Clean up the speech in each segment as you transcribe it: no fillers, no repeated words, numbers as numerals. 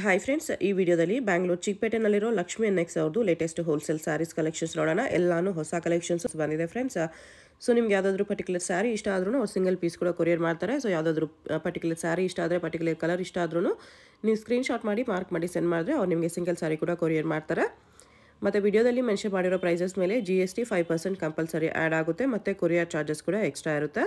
Hi friends, ಈ ವಿಡಿಯೋದಲ್ಲಿ Bangalore ಚಿಕ್ಕಪೇಟೆನಲ್ಲಿರೋ Lakshmi NX ಅವ್ರದ್ದು ಲೇಟೆಸ್ಟ್ ಹೋಲ್ಸೇಲ್ ಸ್ಯಾರೀಸ್ ಕಲೆಕ್ಷನ್ಸ್ ನೋಡೋಣ. ಎಲ್ಲಾನು ಹೊಸ ಕಲೆಕ್ಷನ್ಸ್ ಬಂದಿದೆ ಫ್ರೆಂಡ್ಸ್. ಸೊ ನಿಮ್ಗೆ ಯಾವುದಾದ್ರೂ ಪರ್ಟಿಕ್ಯುಲರ್ ಸ್ಯಾರಿ ಇಷ್ಟ ಆದ್ರೂ ಅವ್ರು ಸಿಂಗಲ್ ಪೀಸ್ ಕೂಡ ಕೊರಿಯರ್ ಮಾಡ್ತಾರೆ. ಸೊ ಯಾವುದಾದ್ರೂ ಪರ್ಟಿಕ್ಯುಲರ್ ಸ್ಯಾರಿ ಇಷ್ಟ ಆದರೆ, ಪರ್ಟಿಕ್ಯುಲರ್ ಕಲರ್ ಇಷ್ಟ ಆದ್ರೂ ನೀವು ಸ್ಕ್ರೀನ್ಶಾಟ್ ಮಾಡಿ ಮಾರ್ಕ್ ಮಾಡಿ ಸೆಂಡ್ ಮಾಡಿದ್ರೆ ಅವ್ರು ನಿಮಗೆ ಸಿಂಗಲ್ ಸ್ಯಾರಿ ಕೂಡ ಕೊರಿಯರ್ ಮಾಡ್ತಾರೆ. ಮತ್ತು ವಿಡಿಯೋದಲ್ಲಿ ಮೆನ್ಷನ್ ಮಾಡಿರೋ ಪ್ರೈಸಸ್ ಮೇಲೆ GST 5% ಕಂಪಲ್ಸರಿ ಆ್ಯಡ್ ಆಗುತ್ತೆ ಮತ್ತು ಕೊರಿಯರ್ ಚಾರ್ಜಸ್ ಕೂಡ ಎಕ್ಸ್ಟ್ರಾ ಇರುತ್ತೆ.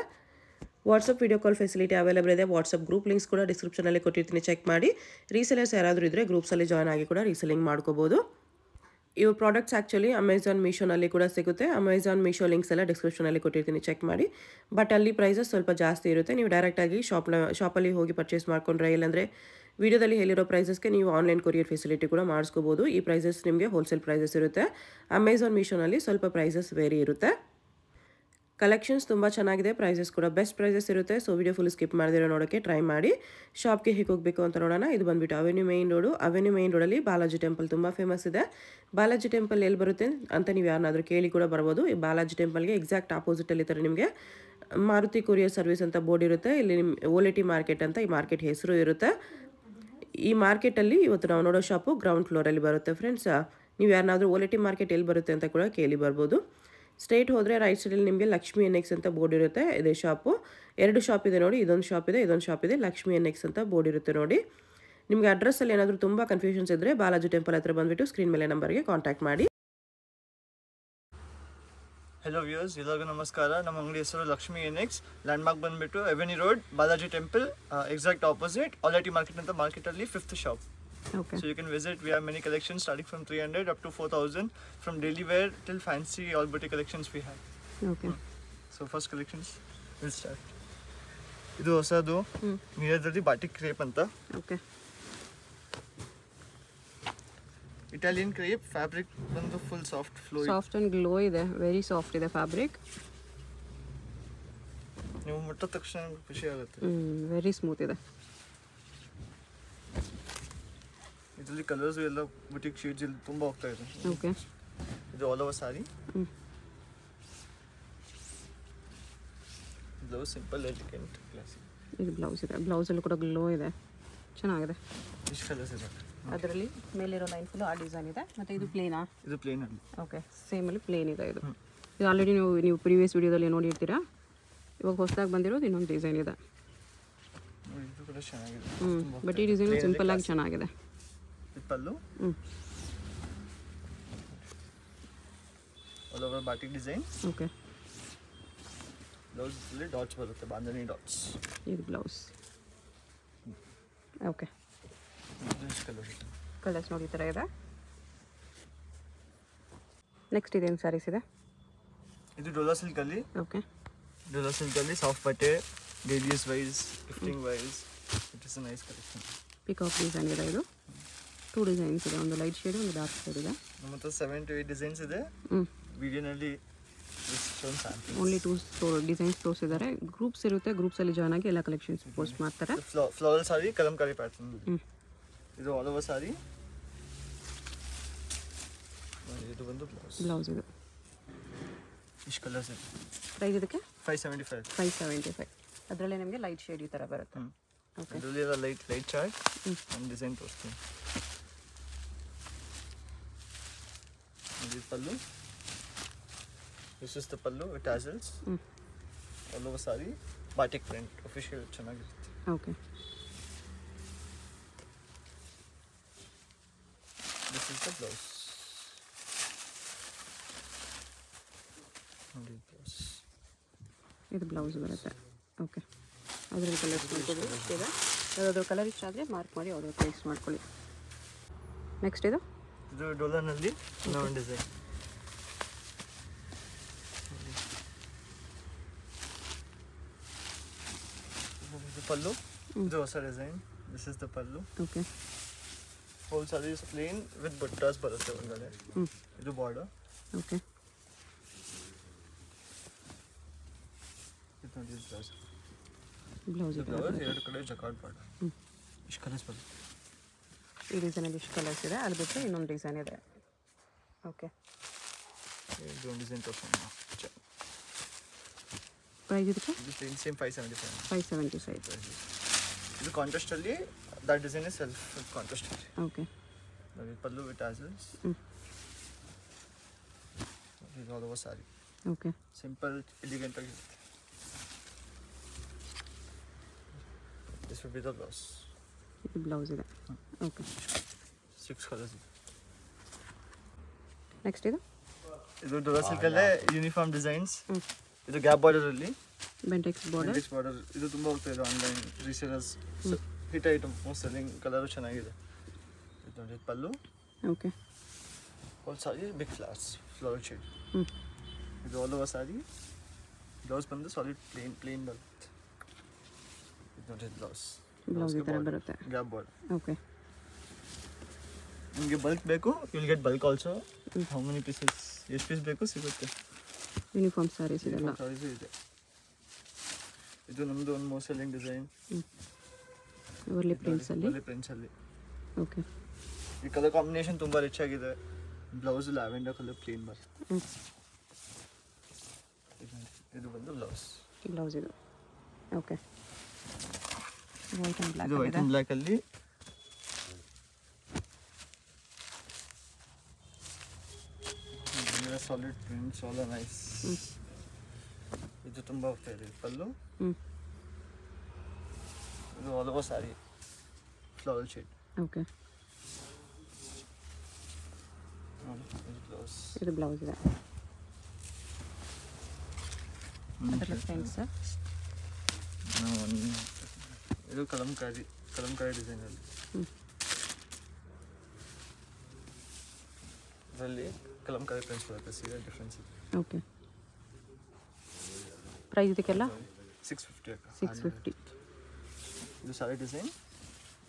WhatsApp video call facility available ಇದೆ. ವಾಟ್ಸಪ್ ಗ್ರೂಪ್ ಲಿಂಕ್ಸ್ ಕೂಡ ಡಿಸ್ಕ್ರಿಪ್ಷನಲ್ಲಿ ಕೊಟ್ಟಿರ್ತೀನಿ, ಚೆಕ್ ಮಾಡಿ. ರೀಸೆಲರ್ಸ್ ಯಾರಾದರೂ ಇದ್ದರೆ ಗ್ರೂಪ್ಸಲ್ಲಿ ಜಾಯ್ನ್ ಆಗಿ ಕೂಡ ರೀಸೆಲಿಂಗ್ ಮಾಡ್ಕೋಬೋದು. ಇವ್ರ ಪ್ರಾಡಕ್ಟ್ಸ್ ಆ್ಯಕ್ಚುಲಿ ಅಮೆಝಾನ್ ಮೀಶೋನಲ್ಲಿ ಕೂಡ ಸಿಗುತ್ತೆ. ಅಮೆಝಾನ್ ಮೀಶೋ ಲಿಂಕ್ಸ್ ಎಲ್ಲ ಡಿಸ್ಕ್ರಿಪ್ಷನಲ್ಲಿ ಕೊಟ್ಟಿರ್ತೀನಿ, ಚೆಕ್ ಮಾಡಿ. ಬಟ್ ಅಲ್ಲಿ ಪ್ರೈಸಸ್ ಸ್ವಲ್ಪ ಜಾಸ್ತಿ ಇರುತ್ತೆ. ನೀವು ಡೈರೆಕ್ಟಾಗಿ ಶಾಪಲ್ಲಿ ಹೋಗಿ ಪರ್ಚೇಸ್ ಮಾಡ್ಕೊಂಡ್ರೆ, ಇಲ್ಲಾಂದರೆ ವಿಡಿಯೋದಲ್ಲಿ ಹೇಳಿರೋ ಪ್ರೈಸಸ್ಗೆ ನೀವು ಆನ್ಲೈನ್ ಕೊರಿಯರ್ ಫೆಸಿಲಿಟಿ ಕೂಡ ಮಾಡಿಸ್ಕೋಬೋದು. ಈ ಪ್ರೈಸಸ್ ನಿಮಗೆ ಹೋಲ್ಸೇಲ್ ಪ್ರೈಸಸ್ ಇರುತ್ತೆ. ಅಮೆಝಾನ್ ಮೀಶೋನಲ್ಲಿ ಸ್ವಲ್ಪ ಪ್ರೈಸಸ್ ವೇರಿ ಇರುತ್ತೆ. ಕಲೆಕ್ಷನ್ಸ್ ತುಂಬ ಚೆನ್ನಾಗಿದೆ, ಪ್ರೈಸಸ್ ಕೂಡ ಬೆಸ್ಟ್ ಪ್ರೈಸಸ್ ಇರುತ್ತೆ. ಸೊ ವಿಡಿಯೋ ಫುಲ್ ಸ್ಕಿಪ್ ಮಾಡಿದಿರೋ ನೋಡೋಕ್ಕೆ ಟ್ರೈ ಮಾಡಿ. ಶಾಪ್ಗೆ ಹೇಗೆ ಹೋಗಬೇಕು ಅಂತ ನೋಡೋಣ. ಇದು ಬಂದುಬಿಟ್ಟು avenue main road. Avenue main ರೋಡಲ್ಲಿ ಬಾಲಾಜಿ ಟೆಂಪಲ್ ತುಂಬ ಫೇಮಸ್ ಇದೆ. ಬಾಲಾಜಿ ಟೆಂಪಲ್ ಎಲ್ಲಿ ಬರುತ್ತೆ ಅಂತ ನೀವು ಯಾರನ್ನಾದರೂ ಕೇಳಿ ಕೂಡ ಬರ್ಬೋದು. ಈ ಬಾಲಾಜಿ ಟೆಂಪಲ್ಗೆ ಎಕ್ಸಾಕ್ಟ್ ಆಪೋಸಿಟಲ್ಲಿ ಥರ ನಿಮಗೆ ಮಾರುತಿ ಕೊರಿಯರ್ ಸರ್ವಿಸ್ ಅಂತ ಬೋರ್ಡ್ ಇರುತ್ತೆ. ಇಲ್ಲಿ ಓಲೆಟಿ ಮಾರ್ಕೆಟ್ ಅಂತ ಈ ಮಾರ್ಕೆಟ್ ಹೆಸರು ಇರುತ್ತೆ. ಈ ಮಾರ್ಕೆಟಲ್ಲಿ ಇವತ್ತು ನಾವು ನೋಡೋ ಶಾಪು ಗ್ರೌಂಡ್ ಫ್ಲೋರಲ್ಲಿ ಬರುತ್ತೆ ಫ್ರೆಂಡ್ಸ್. ನೀವು ಯಾರನ್ನಾದರೂ ಓಲೆಟಿ ಮಾರ್ಕೆಟ್ ಎಲ್ಲಿ ಬರುತ್ತೆ ಅಂತ ಕೂಡ ಕೇಳಿ ಬರ್ಬೋದು. ಸ್ಟ್ರೈಟ್ ಹೋದರೆ ರೈಟ್ ಸೈಡಲ್ಲಿ ನಿಮಗೆ ಲಕ್ಷ್ಮಿ ಎನ್ಎಕ್ಸ್ ಅಂತ ಬೋರ್ಡ್ ಇರುತ್ತೆ. ಇದೇ ಶಾಪು. 2 ಶಾಪ್ ಇದೆ ನೋಡಿ, ಇದೊಂದು ಶಾಪ್ ಇದೆ, ಇದೊಂದು ಶಾಪ್ ಇದೆ. ಲಕ್ಷ್ಮಿ ಎನ್ಎಕ್ಸ್ ಅಂತ ಬೋರ್ಡ್ ಇರುತ್ತೆ ನೋಡಿ. ನಿಮಗೆ ಅಡ್ರೆಸ್ಸಲ್ಲಿ ಏನಾದರೂ ತುಂಬ ಕನ್ಫ್ಯೂಷನ್ಸ್ ಇದ್ದರೆ ಬಾಲಾಜಿ ಟೆಂಪಲ್ ಹತ್ರ ಬಂದುಬಿಟ್ಟು ಸ್ಕ್ರೀನ್ ಮೇಲೆ ನಂಬರ್ಗೆ ಕಾಂಟ್ಯಾಕ್ಟ್ ಮಾಡಿ. ಹೆಲೋ ವ್ಯೂಯರ್ಸ್, ಎಲ್ಲರಿಗೂ ನಮಸ್ಕಾರ. ನಮ್ಮ ಅಂಗಡಿ ಹೆಸರು ಲಕ್ಷ್ಮಿ ಎನ್ಎಕ್ಸ್. ಲ್ಯಾಂಡ್ಮಾರ್ಕ್ ಬಂದುಬಿಟ್ಟು Avenue Road, Balaji temple exact opposite ಓಲೆಟಿ ಮಾರ್ಕೆಟ್ ಅಂತ ಮಾರ್ಕೆಟಲ್ಲಿ 5th shop. Okay. So you can visit. We have many collections starting from 300 up to 4000, from daily wear till fancy all boutique collections we have. Okay. So first collections we'll start. ಇದು ಹೊಸದು ಮಿರರ್ದಲ್ಲಿ batik crepe ಅಂತ. Okay. Italian crepe. Fabric ಬಂದು full soft flow, soft and glow ಇದೆ. Very soft ಇದೆ fabric. ನೀವು ಮುಟ್ಟಿದ ತಕ್ಷಣ ಖುಷಿ ಆಗುತ್ತೆ. ವೆರಿ ಸ್ಮೂತ್ ಇದೆ. ಇದರಲ್ಲಿ ಕಲರ್ಸ್ ಎಲ್ಲ ಬುಟಿಕ್ ಶೇಡ್ಸ್ ಇಲ್ಲಿ ತುಂಬ ಹೋಗ್ತಾ ಇದೆ. ಓಕೆ. ಇದು all over sari. Blouse simple elegant classic. ಇದು ಬ್ಲೌಸ್ ಇದೆ. ಬ್ಲೌಸಲ್ಲಿ ಕೂಡ ಗ್ಲೋ ಇದೆ, ಚೆನ್ನಾಗಿದೆ. ಇಷ್ಟು ಕಲರ್ಸ್ ಇದೆ ಅದರಲ್ಲಿ ಮೇಲಿರೋ ಲೈನ್ ಫುಲ್ಲು ಆ ಡಿಸೈನ್ ಇದೆ. ಮತ್ತು ಇದು ಪ್ಲೇನಾ? ಇದು ಪ್ಲೇನ್ ಅಲ್ಲಿ. ಓಕೆ, ಸೇಮಲ್ಲಿ ಪ್ಲೇನ್ ಇದೆ. ಇದು ಆಲ್ರೆಡಿ ನೀವು ಪ್ರೀವಿಯಸ್ ವಿಡಿಯೋದಲ್ಲಿ ನೋಡಿರ್ತೀರಾ. ಇವಾಗ ಹೊಸದಾಗಿ ಬಂದಿರೋದು ಇನ್ನೊಂದು ಡಿಸೈನ್ ಇದೆ. ಇದು ಕೂಡ ಚೆನ್ನಾಗಿದೆ. ಬಟ್ ಈ ಡಿಸೈನು ಸಿಂಪಲ್ ಆಗಿ ಚೆನ್ನಾಗಿದೆ. Pallu all over batik design. Okay. Blouse ಅಲ್ಲಿ ಡಾಟ್ಸ್ ಬರುತ್ತೆ, ಬಾಂಧನಿ ಡಾಟ್ಸ್. ಇದು ಬ್ಲೌಸ್. ಓಕೆ. ಕಲರ್ಸ್ ನೋಡಿ ಈ ಥರ ಇದೆ. ನೆಕ್ಸ್ಟ್ ಇದೇನು ಸ್ಯಾರೀಸ್ ಇದೆ? ಇದು ಡೋಲಾ ಸಿಲ್ಕ್ ಅಲ್ಲಿ. ಓಕೆ. ಡೋಲಾ ಸಿಲ್ಕ್ ಅಲ್ಲಿ ಸಾಫ್ಟ್ ಬಟ್ಟೆ, daily use wise, gifting wise. It is a nice collection. Peacock design ಇದೆ. ಇದು 2 ಡಿಸೈನ್ಸ್ ಇದೆ, ಒಂದು ಲೈಟ್ ಶೇಡ್, ಒಂದು ಡಾರ್ಕ್ ಶೇಡ್ ಇದೆ. ನಮ್ಮ ಹತ್ರ 7 to 8 ಡಿಸೈನ್ಸ್ ಇದೆ. ವಿಡಿಯೋನಲ್ಲಿ ಓನ್ಲಿ 2 ಡಿಸೈನ್ಸ್ ತೋರಿಸಿದ್ದಾರೆ. ಗ್ರೂಪ್ಸ್ ಇರುತ್ತೆ, ಗ್ರೂಪ್ಸಲ್ಲಿ ಜಾಯ್ನ್ ಆಗಿ ಎಲ್ಲ ಕಲೆಕ್ಷನ್ಸ್ ಪೋಸ್ಟ್ ಮಾಡ್ತಾರೆ. ಫ್ಲವರ್ ಸಾರಿ, ಕಲಂಕಾರಿ ಪ್ಯಾಟರ್ನ್. ಇದು ಆಲ್ ಓವರ್ ಸಾರಿ. ಇದು ಬಂದು ಬ್ಲೌಸ್. ಇದು ಇಷ್ಟು ಕಲರ್ಸ್ ಇದೆ. ಪ್ರೈಸ್ ಇದಕ್ಕೆ 575. 575. ಅದರಲ್ಲೇ ನಿಮಗೆ ಲೈಟ್ ಶೇಡ್ ಈ ಥರ ಬರುತ್ತೆ. ಓಕೆ. ಇದರಲ್ಲಿ ಎಲ್ಲ ಲೈಟ್ ಚಾರ್ಟ್ ಒಂದು ಡಿಸೈನ್ ತೋರಿಸ್ತೀನಿ. ಇದು pallu. This is the pallu with tassels. All over sari batik print official ಚೆನ್ನಾಗಿರುತ್ತೆ. Okay. This is the blouse. ನೋಡಿ ಬ್ಲೌಸ್. ಇದು ಬ್ಲೌಸ್ ಬರುತ್ತೆ. ಓಕೆ. ಅದರಲ್ಲಿ ಕಲರ್ಸ್ ಮಾಡ್ಕೊಳ್ಳಿ. ಇದೆ ಯಾವುದಾದ್ರೂ ಕಲರ್ ಇಷ್ಟ ಆದರೆ ಮಾರ್ಕ್ ಮಾಡಿ ಯಾವುದಾದ್ರು ಪ್ರೈಸ್ ಮಾಡ್ಕೊಳ್ಳಿ. ನೆಕ್ಸ್ಟ್ ಇದು ಡೋಲಾನಲ್ಲಿ ಇನ್ನೊಂದು ಡಿಸೈನ್. ಇದು ಪಲ್ಲು. ಇದು ಹೊಸ design. This is the pallu. Okay. Whole sari is plain with buttas ಬರುತ್ತೆ ಒಳಗಡೆ. ಇದು ಬಾರ್ಡರ್. ಓಕೆ. ಇದು ನೋಡಿ ಬ್ಲೌಸ್. ಬ್ಲೌಸ್ ಇದೆ. ಎರಡು ಕಡೆ ಜಕಾರ್ಡ್ ಬಾರ್ಡರ್. ಇಷ್ಟು ಕಲರ್ಸ್ ಬರುತ್ತೆ. ಈ ಡಿಸೈನಲ್ಲಿ ಇಷ್ಟು ಕಲರ್ಸ್ ಇದೆ. ಅದು ಬಿಟ್ಟರೆ ಇನ್ನೊಂದು ಡಿಸೈನ್ ಇದೆ. ಓಕೆ. ಇದೊಂದು ಡಿಸೈನ್ ತೋರಿಸೋಣ. ಪ್ರೈಸ್ ಇದಕ್ಕೆ ಇದು ಸೇಮ್ 575. 575. ಇದು ಕಾಂಟ್ರಾಸ್ಟ್ ಅಲ್ಲಿ that design is self contrast. Okay Now with pallu with tassels. This is all over saree. Okay Simple, elegant ಆಗಿರುತ್ತೆ. This will be the blouse. ಇದು ಬ್ಲೌಸ್ ಇದೆ. ಓಕೆ 6 colors ಇದೆ. Next ಇದು ಇದು ಡೋರಾ ಸಿಲ್ಕಲ್ಲೇ ಯೂನಿಫಾರ್ಮ್ ಡಿಸೈನ್ಸ್. ಇದು gap border ಅಲ್ಲಿ Bentex border. ಇದು ತುಂಬಾ ಹೋಗ್ತಾ ಇದೆ online resellers. Hit item most selling colour ಚೆನ್ನಾಗಿದೆ. ಇದು ನೋಡಿ ಪಲ್ಲು. ಓಕೆ ಆಲ್ ಸಾರಿ ಬಿಗ್ ಫ್ಲವರ್ ಶೇಡ್. ಇದು ಆಲ್ ಓವರ್ ಸಾರಿ. ಬ್ಲೌಸ್ ಬಂದು ಸಾಲಿಡ್ ಪ್ಲೇನ್ ಬರುತ್ತೆ. ಇದು ನೋಡಿ ಬ್ಲೌಸ್ ಈ ಥರ ಬರುತ್ತೆ. Gap border. ಓಕೆ ನಿಮಗೆ ಬಲ್ಕ್ ಬೇಕು will get bulk also. How many pieces ಎಷ್ಟು ಪೀಸ್ ಬೇಕು ಸಿಗುತ್ತೆ. ಯೂನಿಫಾರ್ಮ್ ಸ್ಯಾರೀಸ್ ಇದೆಲ್ಲ. ಸಾರೀಸ್ ಇದೆ. ಇದು ನಮ್ಮದು ಒಂದು ಮೋಸ್ಟ್ ಸೆಲ್ಲಿಂಗ್ ಡಿಸೈನ್. ವರ್ಲಿ ಪ್ರಿಂಟ್ಸಲ್ಲಿ. ಓಕೆ ಈ ಕಲರ್ ಕಾಂಬಿನೇಷನ್ ತುಂಬ ರಿಚ್ ಆಗಿದೆ. ಬ್ಲೌಸ್ ಲ್ಯಾವೆಂಡರ್ ಕಲರ್ ಪ್ಲೇನ್ ಬರುತ್ತೆ. ಇದು ಬಂದು ಬ್ಲೌಸ್ ಇದು. Okay white and black. ಇದು ವೈಟ್ ಆ್ಯಂಡ್ ಬ್ಲ್ಯಾಕ್ ಅಲ್ಲಿ ಸಾಲಿಡ್ ಪ್ರಿಂಟ್ಸ್ ಆಲ್ ನೈಸ್. ಇದು ತುಂಬ ಹೋಗ್ತಾ ಇದೆ ಪಲ್ಲು. ಇದು all over sari flower shade. Okay blouse. ಇದು ಬ್ಲೌಸ್ ಇದೆ. ಅದರ ಫ್ರೆಂಡ್ಸ್ ಇದು ಕಲಂಕಾರಿ ಡಿಸೈನ್ ಅಲ್ಲಿ. ಇದರಲ್ಲಿ ಕಲಂಕಾರಿ ಪ್ರಿಂಟ್ಸ್ ಬರುತ್ತೆ. ಸೀರೆ ಡಿಫ್ರೆನ್ಸ್ ಇದೆ. ಓಕೆ ಪ್ರೈಸ್ ಇದಕ್ಕೆಲ್ಲ 650 650. ಇದು sari design.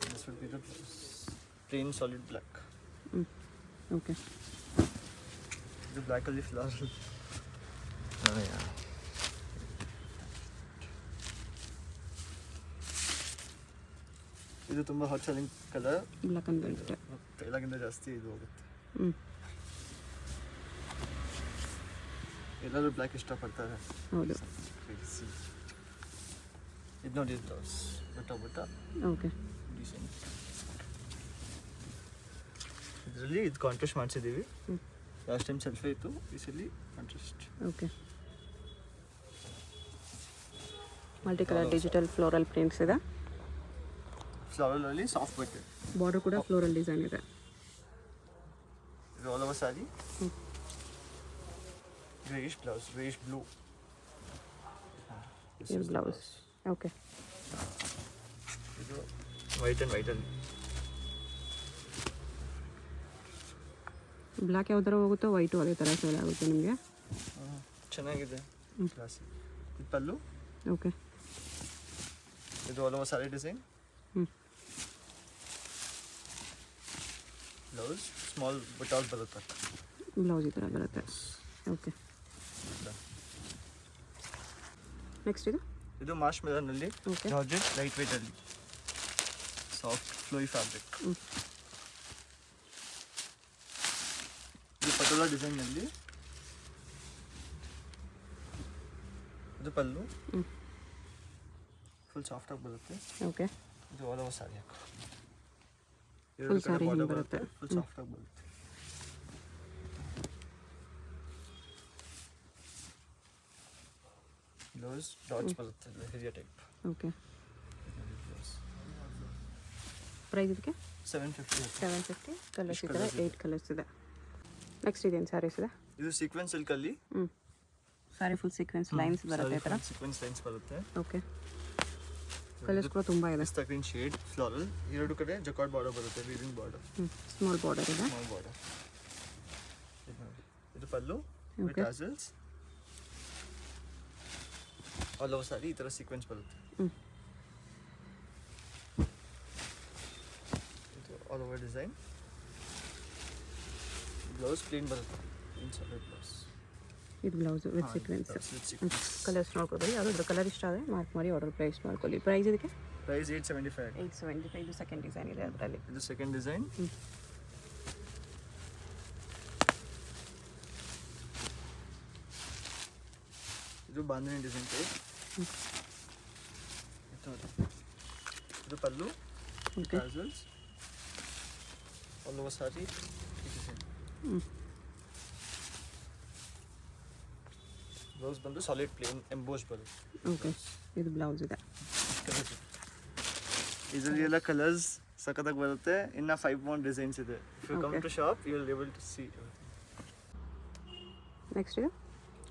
This will be the plain solid black. Okay ಇದು ಬ್ಲ್ಯಾಕ್ ಅಲ್ಲಿ ಫ್ಲವರ್. ಇದು ತುಂಬ hot selling colour. Black and white. ಎಲ್ಲಕ್ಕಿಂತ ಜಾಸ್ತಿ ಇದು ಹೋಗುತ್ತೆ. ಹ್ಞೂ ಎಲ್ಲರೂ ಬ್ಲ್ಯಾಕ್ ಇಷ್ಟಪಡ್ತಾರೆ. ಹೌದು. ಇದು ನೋಡಿ ಬ್ಲೌಸ್ ಬಟ್ಟ ಓಕೆ ಡಿಸೈನ್. ಇದರಲ್ಲಿ ಇದು ಕಾಂಟ್ರಾಸ್ಟ್ ಮಾಡಿಸಿದ್ದೀವಿ. ಲಾಸ್ಟ್ ಟೈಮ್ ಸೆಲ್ಫೇ ಇತ್ತು, ಈ ಸಲ contrast. Okay multi colour digital floral prints ಇದೆ. ಫ್ಲವರಲ್ಲಿ ಸಾಫ್ಟ್ ಬಟ್ಟೆ. ಬಾರ್ಡರ್ ಕೂಡ ಫ್ಲೋರಲ್ ಡಿಸೈನ್ ಇದೆ. ಇದು all over sari. Greyish blouse, greyish blue. ಇದು ಬ್ಲೌಸ್. ಓಕೆ ಇದು ವೈಟ್ ಆ್ಯಂಡ್ ವೈಟಲ್ಲಿ. ಬ್ಲ್ಯಾಕ್ ಯಾವ್ದಾರ ಹೋಗುತ್ತೋ ವೈಟು ಅದೇ ಥರ ಸೇಲ್ ಆಗುತ್ತೆ ನಿಮಗೆ. ಚೆನ್ನಾಗಿದೆ ಕ್ಲಾಸಿ. ಇದು ಪಲ್ಲು. ಓಕೆ ಇದು all over sari design. Blouse small ಬಟಾಲ್ ಬರುತ್ತೆ. ಬ್ಲೌಸ್ ಈ ಥರ ಬರುತ್ತೆ. ಓಕೆ ನೆಕ್ಸ್ಟ್ ಇದು ಮಾರ್ಶ್ ಮೆಲನ್ನಲ್ಲಿ ಓಕೆ ಜಾರ್ಜೆಟ್ ಲೈಟ್ ವೇಟಲ್ಲಿ ಸಾಫ್ಟ್ ಫ್ಲೋಯಿ ಫ್ಯಾಬ್ರಿಕ್. ಇದು ಪಟೋಲಾ ಡಿಸೈನ್ನಲ್ಲಿ. ಇದು ಪಲ್ಲು ಫುಲ್ ಸಾಫ್ಟಾಗಿ ಬರುತ್ತೆ. ಓಕೆ ಇದು ಆಲ್ ಓವರ್ ಸಾರಿ ಹಾಕೋ. ಫುಲ್ ಸಾರಿ ಬರುತ್ತೆ. ಫುಲ್ ಸಾಫ್ಟಾಗಿ ಬರುತ್ತೆ. ಬ್ಲೌಸ್ ಡಾಟ್ಸ್ ಬರುತ್ತೆ ಹಿರಿಯ ಟೈಪ್. ಓಕೆ ಪ್ರೈಸ್ ಇದಕ್ಕೆ 750. ಕಲರ್ಸ್ ಇದೆ. 8 ಕಲರ್ಸ್ ಇದೆ. ನೆಕ್ಸ್ಟ್ ಇದೇನು ಸ್ಯಾರೀಸ್ ಇದೆ. ಇದು ಸೀಕ್ವೆನ್ಸ್ ಸಿಲ್ಕಲ್ಲಿ. ಸಾರಿ ಫುಲ್ ಸೀಕ್ವೆನ್ಸ್ ಲೈನ್ಸ್ ಬರುತ್ತೆ ಈ ಥರ. ಸೀಕ್ವೆನ್ಸ್ ಲೈನ್ಸ್ ಬರುತ್ತೆ. ಓಕೆ ಕಲರ್ಸ್ ಕೂಡ ತುಂಬ ಇದೆ. Pista green shade floral. ಎರಡು ಕಡೆ ಜಕಾರ್ಡ್ ಬಾರ್ಡರ್ ಬರುತ್ತೆ. Weaving border. ಸ್ಮಾಲ್ ಬಾರ್ಡರ್ ಇದೆ. Small border. ಇದು pallu with tassels. All over sari ಈ ಥರ ಸೀಕ್ವೆನ್ಸ್ ಬರುತ್ತೆ. ಇದು all over design. Blouse plain ಬರುತ್ತೆ. Inside blouse. ಇದು ಬ್ಲೌಸ್ ವಿತ್ ಸೀಕ್ವೆನ್ಸ್. ಕಲರ್ಸ್ ನೋಡ್ಕೊಳ್ರಿ. ಯಾವುದಾದ್ರು ಕಲರ್ ಇಷ್ಟ ಆದರೆ ಮಾರ್ಕ್ ಮಾಡಿ ಆರ್ಡರ್ ಪ್ಲೇಸ್ ಮಾಡ್ಕೊಳ್ಳಿ. ಪ್ರೈಸ್ ಇದಕ್ಕೆ ಪ್ರೈಸ್ 875. 875. ಇದು ಸೆಕೆಂಡ್ ಡಿಸೈನ್ ಇದೆ ಅದರಲ್ಲಿ. ಇದು ಸೆಕೆಂಡ್ ಡಿಸೈನ್. ಇದು ಬಾಂಧನಿ ಡಿಸೈನ್ ಟೈಪ್. ಇದು pallu. Okay. tassels. All over saree. Blouse ಬಂದು ಸಾಲಿಡ್ ಪ್ಲೇನ್ ಎಂಬೋಸ್ ಬರುತ್ತೆ. ಓಕೆ, ಇದು ಬ್ಲೌಸ್ ಇದೆ. ಇದರಲ್ಲಿ ಎಲ್ಲ ಕಲರ್ಸ್ ಸಖತ್ತಾಗಿ ಬರುತ್ತೆ. ಇನ್ನು 5 more ಡಿಸೈನ್ಸ್ ಇದೆ. If you come to shop you will able to see. Next ಇದು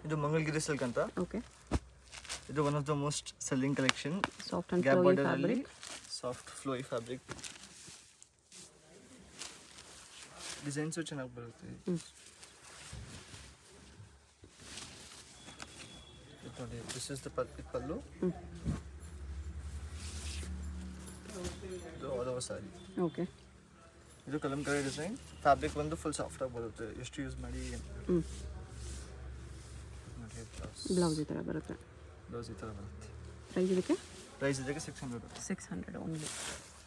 ಇದು ಮಂಗಳಗಿರಿ ಸಿಲ್ಕ್ ಅಂತ. ಓಕೆ, ಇದು one of the most selling collection. Soft and gap flowy border ಅಲ್ಲಿ fabric. Soft flowy fabric. Designs ಚೆನ್ನಾಗಿ ಬರುತ್ತೆ. ನೋಡಿ, this is the ಪಲ್ಲು. ಇದು all over sari. Okay, ಇದು ಕಲಂಕಾರಿ ಡಿಸೈನ್. ಫ್ಯಾಬ್ರಿಕ್ ಬಂದು ಫುಲ್ ಸಾಫ್ಟ್ ಆಗಿ ಬರುತ್ತೆ. ಎಷ್ಟು ಯೂಸ್ ಮಾಡಿ ನೋಡಿ. ಬ್ಲೌಸ್ ಈ ಥರ ಬರುತ್ತೆ. ಬ್ಲೌಸ್ ಈ ಥರ ಬರುತ್ತೆ. ಪ್ರೈಸ್ ಇದಕ್ಕೆ? ಪ್ರೈಸ್ ಇದಕ್ಕೆ 600. 600 ಓನ್ಲಿ.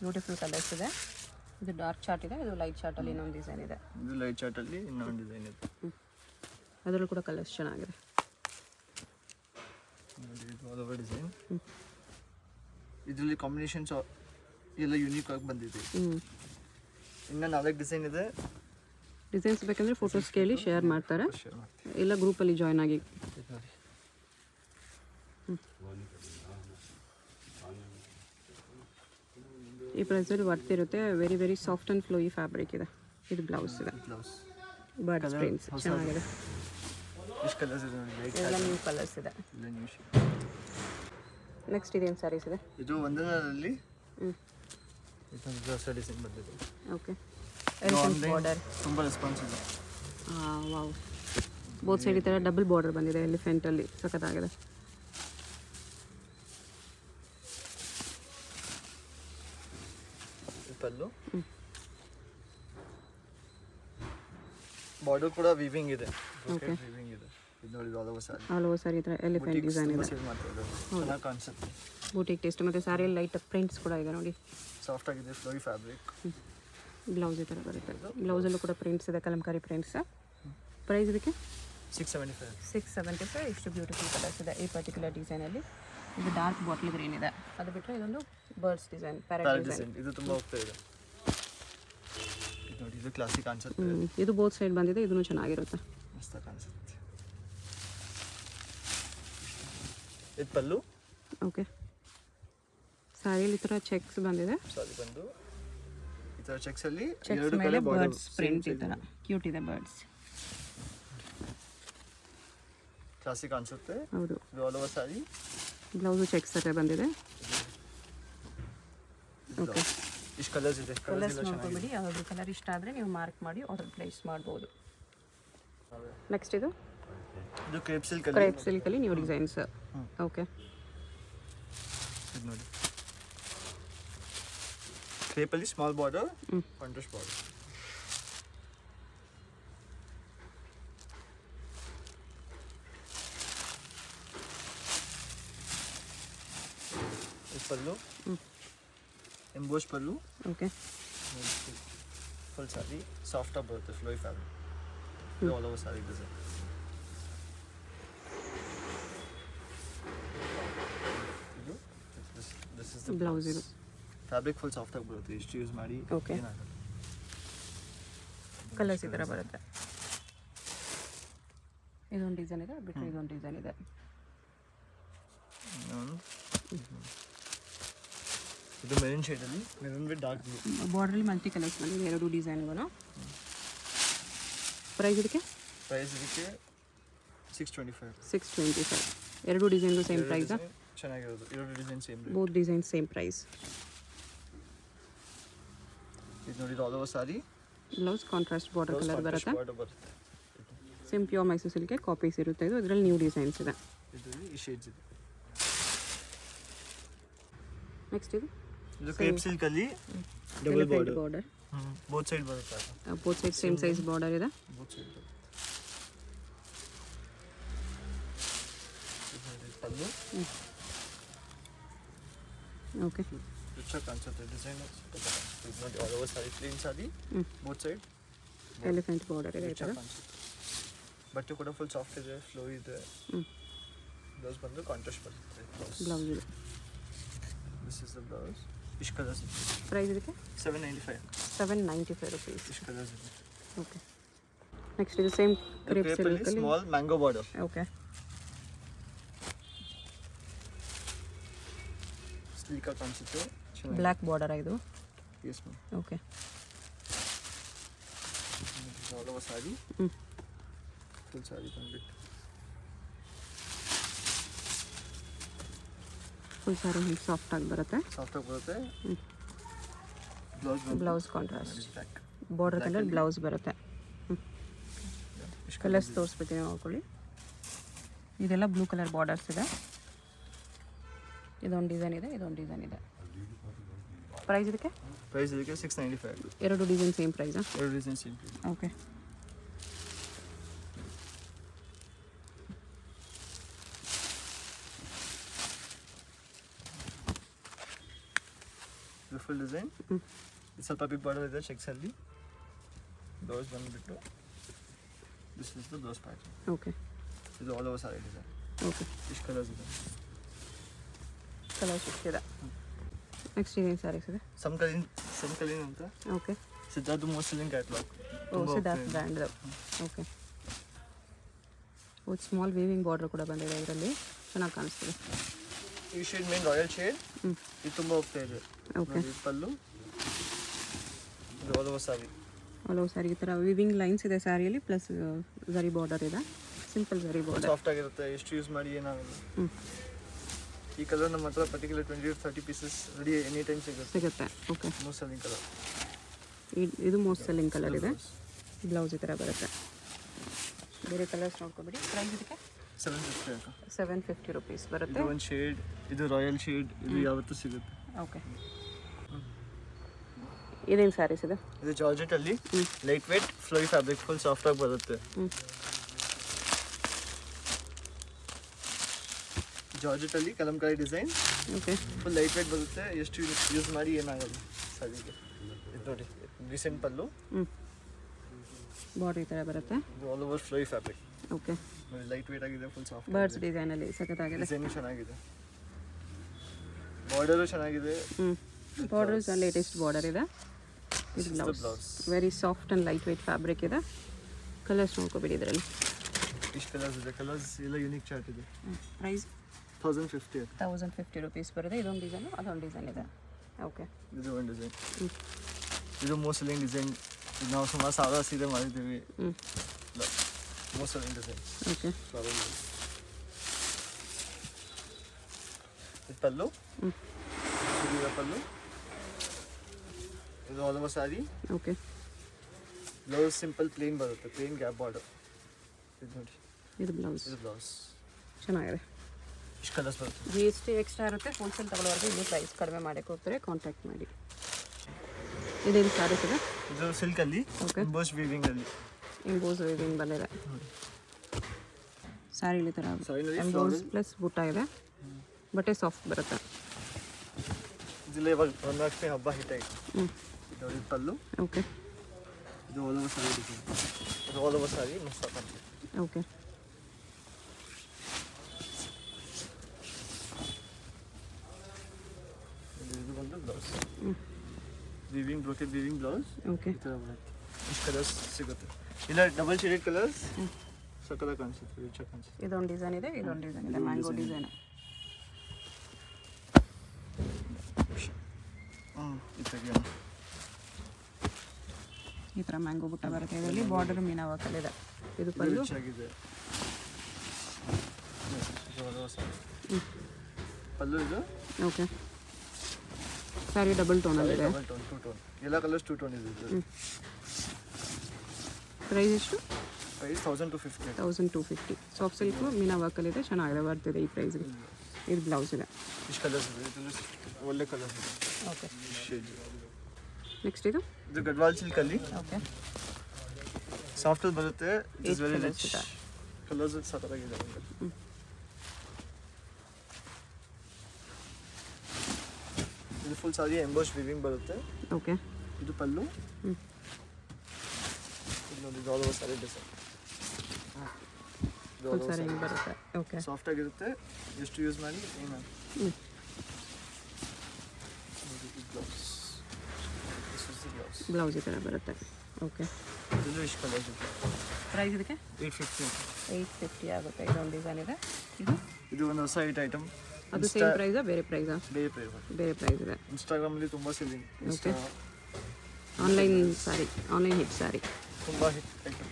ಬ್ಯೂಟಿಫುಲ್ ಕಲರ್ಸ್ ಇದೆ. ಇದು ಡಾರ್ಕ್ ಚಾರ್ಟ್ ಇದೆ, ಇದು ಲೈಟ್ ಚಾರ್ಟಲ್ಲಿ ಇನ್ನೊಂದು ಡಿಸೈನ್ ಇದೆ. ಇದು ಲೈಟ್ ಚಾರ್ಟಲ್ಲಿ ಇನ್ನೊಂದು ಡಿಸೈನ್ ಇದೆ. ಅದರಲ್ಲೂ ಕೂಡ ಕಲರ್ಸ್ ಚೆನ್ನಾಗಿದೆ. ನೋಡಿ, ಇದು ಆಲ್ ಓವರ್ ಡಿಸೈನ್. ಇದರಲ್ಲಿ ಕಾಂಬಿನೇಷನ್ಸ್ ಎಲ್ಲ ಯೂನಿಕ್ ಆಗಿ ಬಂದಿದೆ. ಇನ್ನು 4 ಡಿಸೈನ್ ಇದೆ. ಡಿಸೈನ್ಸ್ ಬೇಕಂದ್ರೆ ಫೋಟೋಸ್ ಕೇಳಿ ಶೇರ್ ಮಾಡ್ತಾರೆ, ಇಲ್ಲ ಗ್ರೂಪಲ್ಲಿ ಜಾಯ್ನ್ ಆಗಿ. ಈ ಪ್ರೈಸಲ್ಲಿ ವರ್ತ್ ಇರುತ್ತೆ. Very very soft and flowy fabric ಇದೆ. ಇದು ಬ್ಲೌಸ್ ಇದೆ. ಬರ್ಡ್ಸ್ ಪ್ರಿಂಟ್ಸ್ ಚೆನ್ನಾಗಿದೆ. ಎಷ್ಟು ಕಲರ್ಸ್ ಇದೆ ನೋಡಿ. ಎಲ್ಲ ನ್ಯೂ ಕಲರ್ಸ್ ಇದೆ. ನೆಕ್ಸ್ಟ್ ಇದೇನು ಸ್ಯಾರೀಸ್ ಇದೆ? ಇದು ಒಂದರಲ್ಲಿ ಇದೊಂದು ಹೊಸ ಡಿಸೈನ್ ಬಂದಿದೆ. Okay, elephant border. ತುಂಬ ರೆಸ್ಪಾನ್ಸ್ ಇದೆ. ವಾವ್, ಬೋತ್ ಸೈಡ್ ಈ ಥರ ಡಬಲ್ ಬಾರ್ಡರ್ ಬಂದಿದೆ ಎಲಿಫೆಂಟಲ್ಲಿ. ಸಖತ್ತಾಗಿದೆ. ಪಲ್ಲು. ಬಾರ್ಡರ್ ಕೂಡ ವೀವಿಂಗ್ ಇದೆ. ಓಕೆ, ವೀವಿಂಗ್ ಇದೆ. ಇದು ನೋಡಿ, ಆಲ್ ಓವರ್ ಸಾರಿ. ಆಲ್ ಓವರ್ ಸಾರಿ ಈ ಥರ ಎಲಿಫೆಂಟ್ ಡಿಸೈನ್ ಇದೆ. ಚೆನ್ನಾಗಿ ಕಾಣಿಸುತ್ತೆ. Boutique taste. ಮತ್ತು ಸ್ಯಾರಿಯಲ್ಲಿ ಲೈಟ್ ಪ್ರಿಂಟ್ಸ್ ಕೂಡ ಇದೆ ನೋಡಿ. ಸಾಫ್ಟ್ ಆಗಿದೆ, ಫ್ಲೋಯಿ ಫ್ಯಾಬ್ರಿಕ್. ಬ್ಲೌಸ್ ಈ ಥರ ಬರುತ್ತೆ. ಬ್ಲೌಸಲ್ಲೂ ಕೂಡ ಪ್ರಿಂಟ್ಸ್ ಇದೆ, ಕಲಂಕಾರಿ ಪ್ರಿಂಟ್ಸ್. ಪ್ರೈಸ್ ಇದಕ್ಕೆ? 675. 675. ಇಷ್ಟು ಬ್ಯೂಟಿಫುಲ್ ಕಲರ್ಸ್ ಇದೆ ಈ ಪರ್ಟಿಕ್ಯುಲರ್ ಡಿಸೈನಲ್ಲಿ. ಇದು ಡಾರ್ಕ್ ಬಾಟ್ಲ್ ಗ್ರೀನ್ ಇದೆ. ಅದು ಬಿಟ್ಟರೆ ಇದೊಂದು ಬರ್ಡ್ಸ್ ಡಿಸೈನ್, ಪ್ಯಾರೆಟ್ ಡಿಸೈನ್. ಇದು ತುಂಬ ಹೋಗ್ತಾ ಇದೆ. ಇದು ನೋಡಿ, ಇದು ಕ್ಲಾಸಿಕ್ ಅನ್ಸುತ್ತೆ. ಇದು ಬೋತ್ ಸೈಡ್ ಬಂದಿದೆ. ಇದೂ ಚೆನ್ನಾಗಿರುತ್ತೆ, ಮಸ್ತ್ ಕಾಣಿಸುತ್ತೆ. ಇದು ಪಲ್ಲು. ಓಕೆ, ಸ್ಯಾರಿಯಲ್ಲಿ ಈ ಥರ ಚೆಕ್ಸ್ ಬಂದಿದೆ. ಸಾರಿ ಬಂದು ಈ ಥರ ಚೆಕ್ಸಲ್ಲಿ ಚೆಕ್ಸ್ ಮೇಲೆ ಬರ್ಡ್ಸ್ ಪ್ರಿಂಟ್ ಈ ಥರ ಕ್ಯೂಟ್ ಇದೆ. ಬರ್ಡ್ಸ್ ಕ್ಲಾಸಿಕ್ ಅನ್ಸುತ್ತೆ. ಹೌದು. ಇದು all over sari. Blouse checks ಥರ ಬಂದಿದೆ. ಓಕೆ, ಇಷ್ಟು ಕಲರ್ಸ್ ಇದೆ. ಕಲರ್ಸ್ ನೋಡ್ಕೊಂಬಿಡಿ. ಯಾವ್ದು ಕಲರ್ ಇಷ್ಟ ಆದರೆ ನೀವು ಮಾರ್ಕ್ ಮಾಡಿ ಆರ್ಡರ್ ಪ್ಲೇಸ್ ಮಾಡ್ಬೋದು. ನೆಕ್ಸ್ಟ್ ಇದು ಕ್ರೇಪ್ ಸಿಲ್ಕ್. ಕ್ರೇಪ್ ಸಿಲ್ಕಲ್ಲಿ ನ್ಯೂ ಡಿಸೈನ್ಸ್. ಓಕೆ, ಇದು ನೋಡಿ, ಕ್ರೇಪಲ್ಲಿ small border, contrast border. Pallu emboss pallu. Okay, full sari soft ಆಗಿ ಬರುತ್ತೆ, flowy fabric. All over sari design. ಇದು ದಿಸ್ ಇಸ್ ದ ಬ್ಲೌಸ್. ಇದು ಫ್ಯಾಬ್ರಿಕ್ ಫುಲ್ ಸಾಫ್ಟ್ ಆಗಿ ಬರುತ್ತೆ. ಇಷ್ಟು ಯೂಸ್ ಮಾಡಿ ಓಕೆ, ಏನಾಗಲ್ಲ. ಕಲರ್ಸ್ ಈ ಥರ ಬರುತ್ತೆ. ಇದೊಂದು ಡಿಸೈನ್ ಇದೆ, ಬಿಟ್ಟರೆ ಇದೊಂದು ಡಿಸೈನ್ ಇದೆ. ಇದು ಮೆರೂನ್ ಶೇಡಲ್ಲಿ, ಮೆರೂನ್ ವಿತ್ ಡಾರ್ಕ್ ಬ್ಲೂ. ಬಾರ್ಡ್ರಲ್ಲಿ ಮಲ್ಟಿ ಕಲರ್ಸ್ ಬಂದಿದೆ, ಎರಡು ಡಿಸೈನ್ಗೂ. ಪ್ರೈಸ್ ಇದಕ್ಕೆ? ಪ್ರೈಸ್ ಇದಕ್ಕೆ 625. 625. ಎರಡು ಡಿಸೈನ್ಗೂ ಸೇಮ್ ಪ್ರೈಸಾ? ಚೆನ್ನಾಗಿರೋದು. ಎರಡು design same. Both design same price. ಇದು ನೋಡಿ, all over sari. Blouse contrast border colour ಬರುತ್ತೆ. ಬರುತ್ತೆ. ಸೇಮ್ ಪ್ಯೂರ್ ಮೈಸೂರು ಸಿಲ್ಕ್ಗೆ ಕಾಪೀಸ್ ಇರುತ್ತೆ. ಇದು ಇದರಲ್ಲಿ ನ್ಯೂ ಡಿಸೈನ್ಸ್ ಇದೆ. ಇದರಲ್ಲಿ ಈ ಶೇಡ್ಸ್ ಇದೆ. ನೆಕ್ಸ್ಟ್ ಇದು ಕ್ರೇಪ್ ಸಿಲ್ಕ್ ಅಲ್ಲಿ ಡಬಲ್ ಬಾರ್ಡರ್. ಬೋತ್ ಸೈಡ್ ಬರುತ್ತೆ. Both side same size border ಇದೆ. ಬೋತ್ ಸೈಡ್ ಪಲ್ಲು. ಓಕೆ, ರಿಚಾಗಿ ಕಾಣಿಸುತ್ತೆ ಡಿಸೈನ್. ಇದು ನೋಡಿ, ಆಲ್ ಓವರ್ ಸಾರಿ ಪ್ಲೇನ್ ಸಾರಿ. ಬೋತ್ ಸೈಡ್ ಎಲಿಫೆಂಟ್ ಬಾರ್ಡರ್ ಇದೆ ಈ ಥರ. ಬಟ್ಟೆ ಕೂಡ ಫುಲ್ ಸಾಫ್ಟ್ ಇದೆ, ಫ್ಲೋ ಇದೆ. ಬ್ಲೌಸ್ ಬಂದು ಕಾಂಟ್ರಾಸ್ಟ್ ಬರುತ್ತೆ. ಬ್ಲೌಸ್ ಇದೆ. This is the blouse. ಇಷ್ಟು ಕಲರ್ಸ್ ಇದೆ. ಪ್ರೈಸ್ ಇದಕ್ಕೆ 795. 795 ರುಪೀಸ್. ಇಷ್ಟು ಕಲರ್ಸ್ ಇದೆ. ಓಕೆ. ನೆಕ್ಸ್ಟ್ ಇದು ಸೇಮ್ ಕ್ರೇಪ್ ಸಿಲ್ಕ್ ಅಲ್ಲಿ small mango border. Okay. Sleek ಆಗಿ ಕಾಣಿಸುತ್ತೆ. ಬ್ಲ್ಯಾಕ್ ಬಾರ್ಡರ್ ಇದು. Yes ma'am. Okay. All over sari. Full sari complete. Full sari soft ಆಗಿ ಬರುತ್ತೆ. ಸಾಫ್ಟ್ ಆಗಿ ಬರುತ್ತೆ. Blouse contrast. Black. Border colour blouse ಬರುತ್ತೆ. ಕಲರ್ಸ್ ತೋರಿಸ್ಬಿಟ್ಟು ನೋಡ್ಕೊಳ್ಳಿ. ಇದೆಲ್ಲ ಬ್ಲೂ ಕಲರ್ ಬಾರ್ಡರ್ಸ್ ಇದೆ. ಇದೊಂದು ಡಿಸೈನ್ ಇದೆ, ಇದೊಂದು ಡಿಸೈನ್ ಇದೆ. ಪ್ರೈಸ್ ಇದಕ್ಕೆ 695. ಎರಡು ಡಿಸೈನ್ ಸೇಮ್ ಪ್ರೈಸಾ? ಎರಡು ಡಿಸೈನ್ ಸೇಮ್ ಪ್ರೈಸ್. ಓಕೆ. ಇದು ಫುಲ್ ಡಿಸೈನ್. ಇದು ಸ್ವಲ್ಪ ಬಿಗ್ ಬಾರ್ಡರ್ ಇದೆ ಚೆಕ್ಸ್ ಅಲ್ಲಿ. ಬ್ಲೌಸ್ ಬಂದ್ಬಿಟ್ಟು this is the blouse pattern. Okay. ಇದು all over sari design. Okay. ಇಷ್ಟು ಕಲರ್ಸ್ ಇದೆ. ಕಲರ್ಸ್ ಇಷ್ಟಿದೆ. ನೆಕ್ಸ್ಟ್ ಏನು ಸ್ಯಾರೀಸ್ ಇದೆ? ಸಂಕಲಿನ್ ಅಂತ. Okay. Siddhartha most selling catalogue. Siddhartha brand. Okay. ಒಂದು ಸ್ಮಾಲ್ ವೀವಿಂಗ್ ಬಾರ್ಡರ್ ಕೂಡ ಬಂದಿದೆ ಇದರಲ್ಲಿ. ಚೆನ್ನಾಗಿ ಕಾಣಿಸ್ತಿದೆ. ಈ ಶೇಡ್ ಮೇನ್ ರಾಯಲ್ ಶೇಡ್. ಇದು ತುಂಬ ಹೋಗ್ತಾ ಇದೆ. ಓಕೆ. ಪಲ್ಲು. ಇದು ಆಲ್ ಓವರ್ ಸಾರಿ. ಆಲ್ ಓವರ್ ಸ್ಯಾರಿ ಈ ಥರ ವಿವಿಂಗ್ ಲೈನ್ಸ್ ಇದೆ ಸ್ಯಾರಿಯಲ್ಲಿ, ಪ್ಲಸ್ ಝರಿ ಬಾರ್ಡರ್ ಇದೆ. ಸಿಂಪಲ್ ಝರಿ ಬಾರ್ಡರ್. ಸಾಫ್ಟ್ ಆಗಿರುತ್ತೆ. ಎಷ್ಟು ಯೂಸ್ ಮಾಡಿ ಏನಾಗಲ್ಲ. ಈ ಕಲರ್ ನಮ್ಮ ಹತ್ರ particular 20-30 pieces ready any time ಸಿಗುತ್ತೆ. ಓಕೆ. Most selling colour. ಇದು ಮೋಸ್ಟ್ ಸೆಲ್ಲಿಂಗ್ ಕಲರ್ ಇದೆ. ಬ್ಲೌಸ್ ಈ ಥರ ಬರುತ್ತೆ. ಬೇರೆ ಕಲರ್ಸ್ ನೋಡ್ಕೊಬಿಡಿ. ಪ್ರೈಸ್ ಇದಕ್ಕೆ 750. 750 ರುಪೀಸ್ ಬರುತ್ತೆ. ಇದು ಒಂದು ಶೇಡ್, ಇದು ರಾಯಲ್ ಶೇಡ್, ಇದು ಯಾವತ್ತೂ ಸಿಗುತ್ತೆ. ಓಕೆ. ಇದೇನು ಸ್ಯಾರೀಸ್ ಇದೆ? ಇದು ಜಾರ್ಜೆಟ್ ಅಲ್ಲಿ light weight flowy fabric, full soft ಆಗಿ ಬರುತ್ತೆ. ಜಾರ್ಜೆಟ್ ಅಲ್ಲಿ Kalamkari design. Okay. Full light weight ಬರುತ್ತೆ. ಎಷ್ಟು ಯೂಸ್ ಮಾಡಿ ಏನಾಗಲ್ಲ ಸಾರಿಗೆ. ಇದು ನೋಡಿ ರೀಸೆಂಟ್ ಪಲ್ಲು. ಬಾರ್ಡರ್ ಈ ಥರ ಬರುತ್ತೆ. ಇದು all over flowy fabric. Okay. Light weight ಆಗಿದೆ, ಫುಲ್ ಸಾಫ್ಟ್. ಬರ್ಡ್ಸ್ ಡಿಸೈನಲ್ಲಿ ಸಖತ್ತಾಗಿದೆ. ಡಿಸೈನ್ ಚೆನ್ನಾಗಿದೆ. ಬಾರ್ಡರು ಚೆನ್ನಾಗಿದೆ. ಬಾರ್ಡರ್ಸ್ ಲೇಟೆಸ್ಟ್ ಬಾರ್ಡರ್ ಇದೆ. ಇದು blouse very soft and light weight fabric ಇದೆ. ಕಲರ್ಸ್ ನೋಡ್ಕೊಬಿಡಿ ಇದರಲ್ಲಿ. ಇಷ್ಟು ಕಲರ್ಸ್ ಇದೆ. ಕಲರ್ಸ್ ಎಲ್ಲ ಯೂನಿಕ್ ಚಾರ್ಟ್ ಇದೆ. ಪ್ರೈಸ್ 1050. 1050 ರುಪೀಸ್ ಬರುತ್ತೆ. ಇದೊಂದು ಡಿಸೈನು, ಅದೊಂದು ಡಿಸೈನ್ ಇದೆ. ಓಕೆ. ಇದು ಒಂದು ಡಿಸೈನ್. ಇದು ಮೋಸ್ಟ್ ಸೆಲ್ಲಿಂಗ್ ಡಿಸೈನ್. ಇದು ನಾವು ಸುಮಾರು ಸಾವಿರ ಸೀರೆ ಮಾಡಿದ್ದೀವಿ. Most selling design. ಓಕೆ. ಇದು ಪಲ್ಲು. ಇದು ಪಲ್ಲು. ಇದು all over sari. Okay. Blouse simple plain ಬರುತ್ತೆ. Plain gap border. ಇದು ನೋಡಿ. ಇದು ಬ್ಲೌಸ್. ಇದು ಬ್ಲೌಸ್ ಚೆನ್ನಾಗಿದೆ. ಇಷ್ಟು ಕಲರ್ಸ್ ಬರುತ್ತೆ. GST ಎಕ್ಸ್ಟ್ರಾ ಇರುತ್ತೆ. ಹೋಲ್ಸೇಲ್ ತಗೊಳ್ಳೋರಿಗೆ ಇಲ್ಲಿ ಪ್ರೈಸ್ ಕಡಿಮೆ ಮಾಡಿ ಕೊಡ್ತಾರೆ. ಕಾಂಟ್ಯಾಕ್ಟ್ ಮಾಡಿ. ಇದೇನು ಸ್ಯಾರೀಸ್ ಇದೆ? ಇದು ಸಿಲ್ಕಲ್ಲಿ ಎಂಬೋಸ್ ವೀವಿಂಗ್ ಅಲ್ಲಿ. ಎಂಬೋಸ್ ವೀವಿಂಗ್ ಬಂದಿದೆ. ಸ್ಯಾರಿಲಿ ಥರ ಎಂಬೋಸ್ ಪ್ಲಸ್ ಬುಟ್ಟ ಇದೆ. ಬಟ್ಟೆ ಸಾಫ್ಟ್ ಬರುತ್ತೆ. ಇದೆಲ್ಲ ಇವಾಗ ವರಮಹಾಲಕ್ಷ್ಮಿ ಹಬ್ಬ ಹಿಟ್ ಆಯಿತು. ಇದು ಪಲ್ಲು. ಓಕೆ. ಇದು ಆಲ್ ಓವರ್ ಸಾರಿ ಡಿಸೈನ್. ಇದು ಆಲ್ ಓವರ್ ಸಾರಿ ಮಸ್ತ್ ಕಾಣುತ್ತೆ. ಓಕೆ. ಇದು ಬಂದು blouse. Weaving brocade weaving blouse. Okay. ಈ ಥರ ಬರುತ್ತೆ. ಇಷ್ಟು ಕಲರ್ಸ್ ಸಿಗುತ್ತೆ. ಇಲ್ಲ ಡಬಲ್ ಶೇಡೆಡ್ ಕಲರ್ಸ್ ಸಕ್ಕತ್ತಾಗಿ ಕಾಣಿಸುತ್ತೆ. ರಿಚ್ ಆಗಿ ಕಾಣಿಸುತ್ತೆ. ಇದೊಂದು ಡಿಸೈನ್ ಇದೆ, ಇದೊಂದು ಡಿಸೈನ್ ಇದೆ. Mango design. ಈ ಥರ ಮ್ಯಾಂಗೋ ಬುಟ್ಟ ಬರುತ್ತೆ. ಇದರಲ್ಲಿ ಬಾರ್ಡರ್ ಮೀನಾ ವರ್ಕಲ್ಲಿ ಇದೆ. ಇದು ಪಲ್ಲು. ಪಲ್ಲು ಇದು. ಓಕೆ. ಸ್ಯಾರಿ ಡಬಲ್ ಟೋನಲ್ಲಿ ಇದೆ. Double tone, two tone. ಎಲ್ಲ ಕಲರ್ಸ್ ಟೂ ಟೋನ್ ಇದೆ. ಪ್ರೈಸ್ ಎಷ್ಟು? ಪ್ರೈಸ್ 1250. 1250. ಸಾಫ್ಟ್ ಸಿಲ್ಕು ಮೀನಾ ವರ್ಕಲ್ಲಿ ಇದೆ. ಚೆನ್ನಾಗಿದೆ, ಬರ್ತಿದೆ ಈ ಪ್ರೈಸ್ಗೆ. ಇದು ಬ್ಲೌಸ್ ಇದೆ. ಇಷ್ಟು ಕಲರ್ಸ್ ಇದೆ. ಇದು ಒಳ್ಳೆ ಕಲರ್ಸ್ ಇದೆ. ಓಕೆ. ಶೇಡ್. ನೆಕ್ಸ್ಟ್ ಇದು ಗಡ್ವಾಲ್ ಸಿಲ್ಕಲ್ಲಿ. ಓಕೆ. ಸಾಫ್ಟಲ್ಲಿ ಬರುತ್ತೆ. It's very rich. ಕಲರ್ಸ್ ಸಕ್ಕತ್ತಾಗಿದೆ. ಇದು ಫುಲ್ ಸಾರಿ ಎಂಬೋಸ್ ವೀವಿಂಗ್ ಬರುತ್ತೆ. ಓಕೆ. ಇದು ಪಲ್ಲು. ಇದು ನೋಡಿ all over sari design. Full ಸಾರಿ ಹಿಂಗೆ ಬರುತ್ತೆ. ಓಕೆ. ಸಾಫ್ಟ್ ಆಗಿರುತ್ತೆ. ಎಷ್ಟು ಯೂಸ್ ಮಾಡಿ ಏನು ಬ್ಲೌಸ್ ಈ ಥರ ಬರುತ್ತೆ. ಓಕೆ, ಇದು ಇಷ್ಟು ಕಲರ್ಸ್ ಇದೆ. ಪ್ರೈಸ್ ಇದಕ್ಕೆ 850. 850 ಆಗುತ್ತೆ. ಇದೊಂದು ಡಿಸೈನ್ ಇದೆ. ಇದು ಒಂದು ಹೊಸ ಐಟಮ್. ಅದು ಸೇಮ್ ಪ್ರೈಸಾ ಬೇರೆ ಪ್ರೈಸಾ? ಬೇರೆ ಪ್ರೈಸ್ ಇದೆ. ಇನ್ಸ್ಟಾಗ್ರಾಮಲ್ಲಿ ತುಂಬ selling. Okay, online sari, online hit sari, ತುಂಬ ಹಿಟ್ ಐಟಮ್.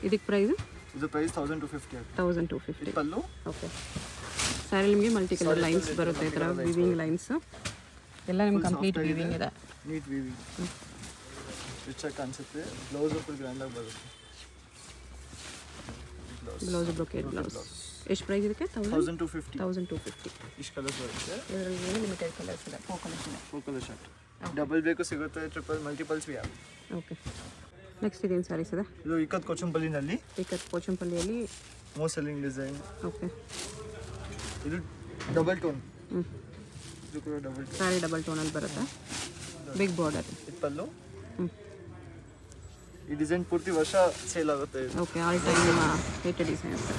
ಇದಕ್ಕೆ ಪ್ರೈಸ್? ಇದು ಪ್ರೈಸ್ 1250 ಆಗುತ್ತೆ. 1250 ಪಲ್ಲು. ಓಕೆ, ಸ್ಯಾರಿ ನಿಮಗೆ ಮಲ್ಟಿ ಕಲರ್ ಲೈನ್ಸ್ ಬರುತ್ತೆ, ಈ ಥರ ವಿವಿಂಗ್ ಲೈನ್ಸ್ ಎಲ್ಲ ನಿಮ್ಗೆ ಕಂಪ್ಲೀಟ್ ವಿವಿಂಗ್ ಇದೆ. ನೀಟ್ ವಿವಿಂಗ್ ರಿಚಾಗಿ ಕಾಣಿಸುತ್ತೆ. ಬ್ಲೌಸ್ ಫುಲ್ ಗ್ರ್ಯಾಂಡಾಗಿ ಬರುತ್ತೆ. Blouse brocade blouse. ಎಷ್ಟು ಪ್ರೈಸ್ ಇದಕ್ಕೆ? 1250. 1250. ಇಷ್ಟು ಕಲರ್ಸ್ ಬರುತ್ತೆ. ಇದರಲ್ಲಿ ಲಿಮಿಟೆಡ್ ಕಲರ್ಸ್ ಇದೆ, 4 ಕಲರ್ಸ್ ಇದೆ. 4 ಕಲರ್ ಶರ್ಟ್. ಡಬಲ್ ಬೇಕು ಸಿಗುತ್ತೆ, triple multiples we have. Okay, next ಇದೇನು ಸ್ಯಾರೀಸ್ ಇದೆ? ಇದು ಇಕ್ಕತ್ ಕೊಚಂಪಲ್ಲಿನಲ್ಲಿ. ಇಕ್ಕತ್ ಪೋಚಂಪಲ್ಲಿಯಲ್ಲಿ ಮೋಸ್ಟ್ ಸೆಲ್ಲಿಂಗ್ ಡಿಸೈನ್. ಓಕೆ, ಇದು ಡಬಲ್ ಟೋನ್. ಇದು ಕೂಡ ಡಬಲ್ ಟೋನ್. ಸ್ಯಾರಿ ಡಬಲ್ ಟೋನಲ್ಲಿ ಬರುತ್ತೆ, ಬಿಗ್ ಬಾರ್ಡರ್. ಇಪ್ಪಲ್ಲು. ಈ ಡಿಸೈನ್ ಪೂರ್ತಿ ವರ್ಷ ಸೇಲ್ ಆಗುತ್ತೆ. ಓಕೆ, ಆಲ್ ಟೈಮ್ ನಿಮ್ಮ ಹಿಟ್ ಡಿಸೈನ್ ಇರುತ್ತೆ.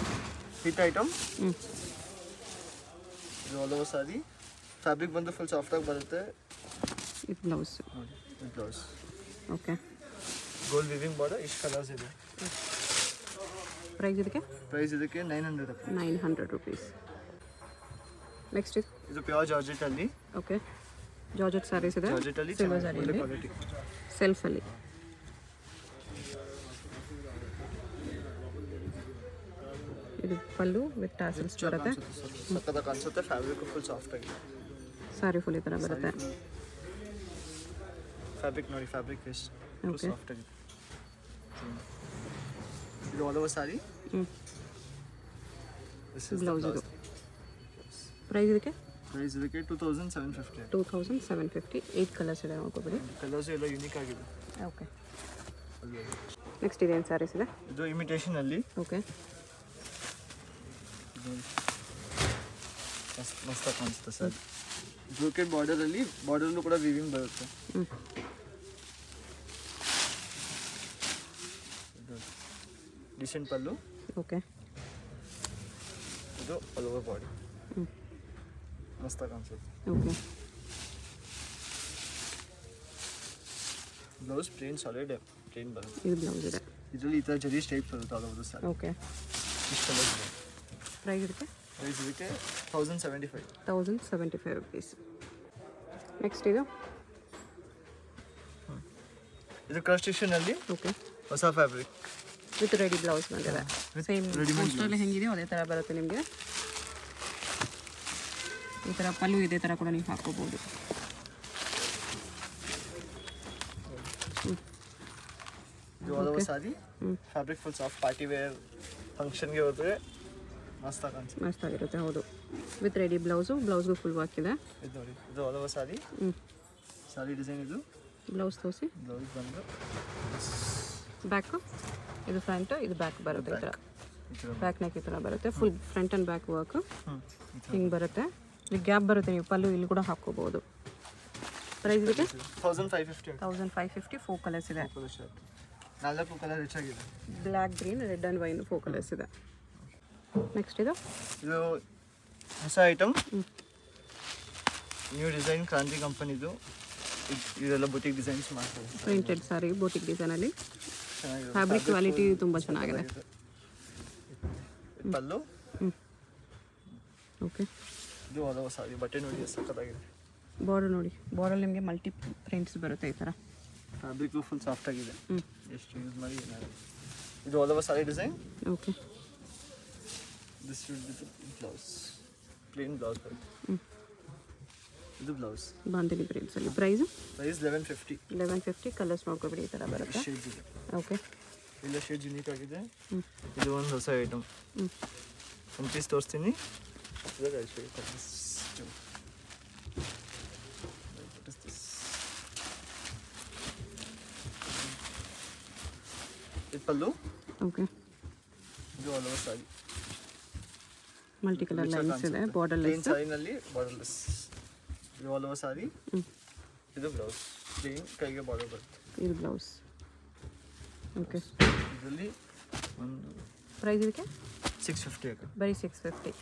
Hit item. ಇದು ಆಲ್ ಓವರ್ ಸಾರಿ. ಫ್ಯಾಬ್ರಿಕ್ ಬಂದು ಫುಲ್ ಸಾಫ್ಟಾಗಿ ಬರುತ್ತೆ. ಇದು ಬ್ಲೌಸ್. ಇದು blouse. Okay, gold viewing border. ಇಷ್ಟು ಕಲರ್ಸ್ ಇದೆ. ಪ್ರೈಸ್ ಇದಕ್ಕೆ? ಪ್ರೈಸ್ ಇದಕ್ಕೆ 900 ರೂಪಾಯಿ. 900 rupees. ನೆಕ್ಸ್ಟ್ ಇದು ಪ್ಯೂರ್ ಜಾರ್ಜೆಟ್ ಅಲ್ಲಿ. ಓಕೆ, ಜಾರ್ಜೆಟ್ ಸ್ಯಾರೀಸ್ ಇದೆ. ಜಾರ್ಜೆಟ್ ಅಲ್ಲಿ ಸಿಲ್ವರ್ ಒಳ್ಳೆ ಸ್ಯಾರಿ ಕ್ವಾಲಿಟಿ. ಸೆಲ್ಫಲ್ಲಿ. ಇದು ಪಲ್ಲು ವಿತ್ ಟಾಸಲ್ಸ್ ಬರುತ್ತೆ. ಸಕ್ಕತ್ತಾಗಿ ಕಾಣಿಸುತ್ತೆ. ಫ್ಯಾಬ್ರಿಕ್ ಫುಲ್ ಸಾಫ್ಟ್ ಆಗಿದೆ. ಸ್ಯಾರಿ ಫುಲ್ ಈ ಥರ ಬರುತ್ತೆ. ಫ್ಯಾಬ್ರಿಕ್ ನೋಡಿ, ಫ್ಯಾಬ್ರಿಕ್ ಎಷ್ಟು Okay. ಸಾಫ್ಟ್ ಆಗಿದೆ. ಇದು ಆಲ್ ಓವರ್ ಸಾರಿ. ಬ್ಲೌಸ್ ಇದು. ಪ್ರೈಸ್ ಇದಕ್ಕೆ? ಪ್ರೈಸ್ ಇದಕ್ಕೆ 2750. 2750. 8 ಕಲರ್ಸ್ ಇದೆ, ನೋಡ್ಕೊಬಿಡಿ. ಕಲರ್ಸ್ ಎಲ್ಲ ಯೂನಿಕ್ ಆಗಿದೆ. ಓಕೆ, ನೆಕ್ಸ್ಟ್ ಇದೇನು ಸ್ಯಾರೀಸ್ ಇದೆ? ಇದು ಇಮಿಟೇಷನ್ ಅಲ್ಲಿ. ಓಕೆ, ಮಸ್ತಾಗಿ ಕಾಣಿಸುತ್ತೆ ಸರ್. ಬ್ರೋಕೆಡ್ ಬಾರ್ಡರ್ ಅಲ್ಲಿ, ಬಾರ್ಡರ್ಲ್ಲೂ ಕೂಡ ವಿವಿಂಗ್ ಬರುತ್ತೆ. ಡಿಸೆಂಟ್ ಪಲ್ಲು. ಓಕೆ, ಇದು ಆಲ್ ಓವರ್ ಬಾಡಿ. ಮಸ್ತಾಗಿ ಕಾಣಿಸುತ್ತೆ. Okay, blouse plain solid plain ಬರುತ್ತೆ. ಇದು ಬ್ಲೌಸ್ ಇದೆ. ಇದರಲ್ಲಿ ಈ ಥರ ಜರಿ ಸ್ಟೈಪ್ ಬರುತ್ತೆ ಆಲ್ ಓವರ್ ಸಾರಿ. ಓಕೆ, ಇಷ್ಟು ಕಲರ್ಸ್ ಇದೆ. ಪ್ರೈಸ್ ಇದಕ್ಕೆ? ಪ್ರೈಸ್ ಇದಕ್ಕೆ 1075. 1075 rupees. ನೆಕ್ಸ್ಟ್ ಇದು? ಇದು ಕ್ರಸ್ಟೇಷನ್ ಅಲ್ಲಿ. ಓಕೆ, ಹೊಸ ಫ್ಯಾಬ್ರಿಕ್ ವಿತ್ ರೆಡಿ ಬ್ಲೌಸ್ ಬಂದಿದೆ. ಸೇಮ್ ready-made ಅಷ್ಟರಲ್ಲಿ ಹೆಂಗಿದೆಯೋ ಅದೇ ಥರ ಬರುತ್ತೆ ನಿಮಗೆ. ಈ ಥರ ಪಲ್ಲು ಇದೇ ಥರ ಕೂಡ ನೀವು ಹಾಕೋಬೋದು. ಇದು all over sari. Fabric full soft. Party wear ಫಂಕ್ಷನ್ಗೆ ಹೋದರೆ ಮಸ್ತಾಗಿ ಕಾಣಿಸುತ್ತೆ. ಮಸ್ತಾಗಿರುತ್ತೆ, ಹೌದು. ವಿತ್ ರೆಡಿ ಬ್ಲೌಸು, ಬ್ಲೌಸ್ಗೂ ಫುಲ್ ವರ್ಕ್ ಇದೆ. ಇದು ನೋಡಿ, ಇದು all over sari. Sari design. ಇದು ಬ್ಲೌಸ್ ತೋರಿಸಿ. ಬ್ಲೌಸ್ ಬಂದು ಬ್ಯಾಕು, ಇದು ಫ್ರಂಟು, ಇದು ಬ್ಯಾಕ್ ಬರುತ್ತೆ. ಈ ಥರ ಬ್ಯಾಕ್ ನೆಕ್ ಈ ಥರ ಬರುತ್ತೆ. Full front and back work ಹಿಂಗೆ ಬರುತ್ತೆ. ಇಲ್ಲಿ ಗ್ಯಾಪ್ ಬರುತ್ತೆ, ನೀವು ಪಲ್ಲು ಇಲ್ಲಿ ಕೂಡ ಹಾಕ್ಕೋಬೋದು. ಪ್ರೈಸ್ ಇದಕ್ಕೆ? 1550. 1550. 4 ಕಲರ್ಸ್ ಇದೆ. 4 ಕಲರ್ ಹೆಚ್ಚಾಗಿದೆ. Black, green, red and wine 4 colours ಇದೆ. ನೆಕ್ಸ್ಟ್ ಇದು? ಇದು ಹೊಸ ಐಟಮ್. ನ್ಯೂ ಡಿಸೈನ್, ಕ್ರಾಂತಿ ಕಂಪನಿದು. ಇದೆಲ್ಲ ಬುಟಿಕ್ ಡಿಸೈನ್ಸ್ ಮಾಡ್ತಾರೆ. ಪ್ರಿಂಟೆಡ್ ಸಾರಿ ಬುಟಿಕ್ ಡಿಸೈನಲ್ಲಿ. ಚೆನ್ನಾಗಿದೆ. ಫ್ಯಾಬ್ರಿಕ್ ಕ್ವಾಲಿಟಿ ತುಂಬ ಚೆನ್ನಾಗಿದೆ. ಪಲ್ಲು. ಓಕೆ, ಇದು ಆಲ್ ಓವರ್ ಸಾರಿ. ಬಟ್ಟೆ ನೋಡಿ ಸಕ್ಕತ್ತಾಗಿದೆ. ಬಾರ್ಡರ್ ನೋಡಿ, ಬಾರ್ಡರ್ ನಿಮಗೆ ಮಲ್ಟಿ ಪ್ರಿಂಟ್ಸ್ ಬರುತ್ತೆ ಈ ಥರ. ಫ್ಯಾಬ್ರಿಕ್ ಫುಲ್ ಸಾಫ್ಟ್ ಆಗಿದೆ. ಎಷ್ಟು ಯೂಸ್ ಮಾಡಿ ಏನಾದ್ರು. ಇದು all over sari design. Okay, this will be the blouse. Plain blouse ಬರುತ್ತೆ. ಇದು ಬ್ಲೌಸ್. ಬಾಂಧನಿ ಪ್ರಿಂಟ್ಸಲ್ಲಿ. ಪ್ರೈಸು? ಪ್ರೈಸ್ 1150. 1150. ಕಲರ್ಸ್ ನೋಡ್ಕೊಬಿಡಿ, ಈ ಥರ ಬರುತ್ತೆ. ಶೇಡ್ಸ್ ಇದೆ. ಓಕೆ, ಎಲ್ಲ ಶೇಡ್ ಯೂನಿಕ್ ಆಗಿದೆ. ಇದು ಒಂದು ಹೊಸ ಐಟಮ್. ಒಂದು ಪೀಸ್ ತೋರಿಸ್ತೀನಿ. ಇದು ಪಲ್ಲು. ಓಕೆ, ಇದು all over sari. Multi colour lines ಇದೆ. Border plain lines. ಸಾರಿನಲ್ಲಿ ಬಾರ್ಡರ್ಲೆಸ್. ಇದು ಆಲ್ ಓವರ್ ಸಾರಿ. ಇದು ಬ್ಲೌಸ್. ಪ್ಲೇನ್, ಕೈಗೆ ಬಾರ್ಡರ್ ಬರುತ್ತೆ. ಇದು ಬ್ಲೌಸ್. ಓಕೆ, ಇದರಲ್ಲಿ ಒಂದು ಪ್ರೈಸ್ ಇದಕ್ಕೆ? 650 ಆಗುತ್ತೆ. ಬರೀ 650.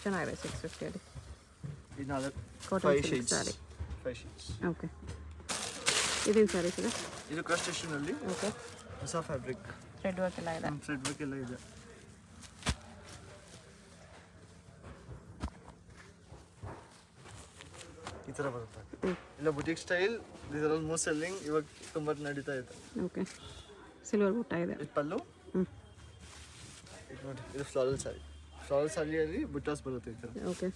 ಚೆನ್ನಾಗಿದೆ 650 ಅಲ್ಲಿ. ಇದು 4 ಕಾಟನ್ 5 ಸಿಲ್ಕ್ ಶೇಡ್ಸ್. ಸಾರಿ. 5 ಶೇಡ್ಸ್. ಓಕೆ, ಇದೇನು ಸ್ಯಾರೀಸ್ ಇದೆ? ಇದು ಕ್ರಸ್ಟೇಷನಲ್ಲಿ ಓಕೆ ಹೊಸ ಫ್ಯಾಬ್ರಿಕ್, ಥ್ರೆಡ್ ವರ್ಕ್ ಎಲ್ಲ ಇದೆ. ಥ್ರೆಡ್ ವರ್ಕ್ ಎಲ್ಲ ಇದೆ. ಈ ಥರ ಬರುತ್ತೆ. ಇಲ್ಲ boutique style, this are all most selling, ಇವಾಗ ತುಂಬ ನಡೀತಾ ಇದೆ. ಓಕೆ ಸಿಲ್ವರ್ ಬುಟ್ಟ ಇದೆ. ಇದು ಪಲ್ಲು, ಇದು ನೋಡಿ, ಇದು ಫ್ಲಾರಲ್ ಸಾರಿ. ಫ್ಲಾರಲ್ ಸಾರಿಯಲ್ಲಿ ಬುಟ್ಟಾಸ್ ಬರುತ್ತೆ ಈ ಥರ. Okay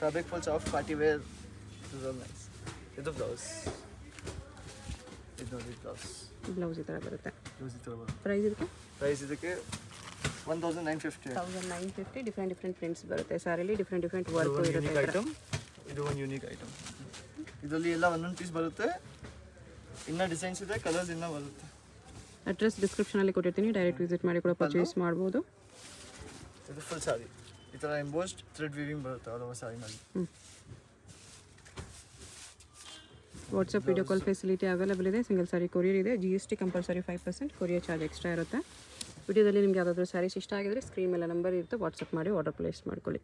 fabric full soft party wear, is all nice. ಇದು ಬ್ಲೌಸ್, ಇದು ನೋಡಿ ಬ್ಲೌಸ್. ಬ್ಲೌಸ್ ಈ ಥರ ಬರುತ್ತೆ. ಬ್ಲೌಸ್ ಈ ಥರ ಬರುತ್ತೆ. ಪ್ರೈಸ್ ಇದಕ್ಕೆ ಪ್ರೈಸ್ ಇದಕ್ಕೆ 1950. 1950. ಡಿಫ್ರೆಂಟ್ ಪ್ರಿಂಟ್ಸ್ ಬರುತ್ತೆ ಸ್ಯಾರಿಲಿ, ಡಿಫ್ರೆಂಟ್ ವರ್ಕ್ ಒಂದು ಇರುತ್ತೆ. ಯೂನಿಕ್ ಐಟಮ್, ಇದು ಒಂದು ಯೂನಿಕ್ ಐಟಮ್. ಇದರಲ್ಲಿ ಎಲ್ಲ ಒಂದೊಂದು ಪೀಸ್ ಬರುತ್ತೆ, ಇನ್ನೂ ಡಿಸೈನ್ಸ್ ಇದೆ, ಕಲರ್ಸ್ ಇನ್ನೂ ಬರುತ್ತೆ. ಅಡ್ರೆಸ್ ಡಿಸ್ಕ್ರಿಪ್ಷನಲ್ಲಿ ಕೊಟ್ಟಿರ್ತೀನಿ, ಡೈರೆಕ್ಟ್ ವಿಸಿಟ್ ಮಾಡಿ ಕೂಡ ಪರ್ಚೇಸ್ ಮಾಡ್ಬೋದು. ಇದು ಫುಲ್ ಸಾರಿ, ಈ ಥರ ಎಂಬೋಸ್ಡ್ ಥ್ರೆಡ್ ವೀವಿಂಗ್ ಬರುತ್ತೆ ಆಲ್ ಓವರ್ ಸಾರಿನಲ್ಲಿ. WhatsApp video call facility available ಇದೆ. ಸಿಂಗಲ್ ಸಾರಿ ಕೊರಿಯರ್ ಇದೆ. GST compulsory 5%, courier charge extra ಇರುತ್ತೆ. ವಿಡಿಯೋದಲ್ಲಿ ನಿಮ್ಗೆ ಯಾವುದಾದ್ರೂ ಸ್ಯಾರೀಸ್ ಇಷ್ಟ ಆಗಿದ್ರೆ ಸ್ಕ್ರೀನ್ ಮೇಲೆ ನಂಬರ್ ಇರುತ್ತೆ, ವಾಟ್ಸಪ್ ಮಾಡಿ ಆರ್ಡರ್ ಪ್ಲೇಸ್ ಮಾಡ್ಕೊಳ್ಳಿ.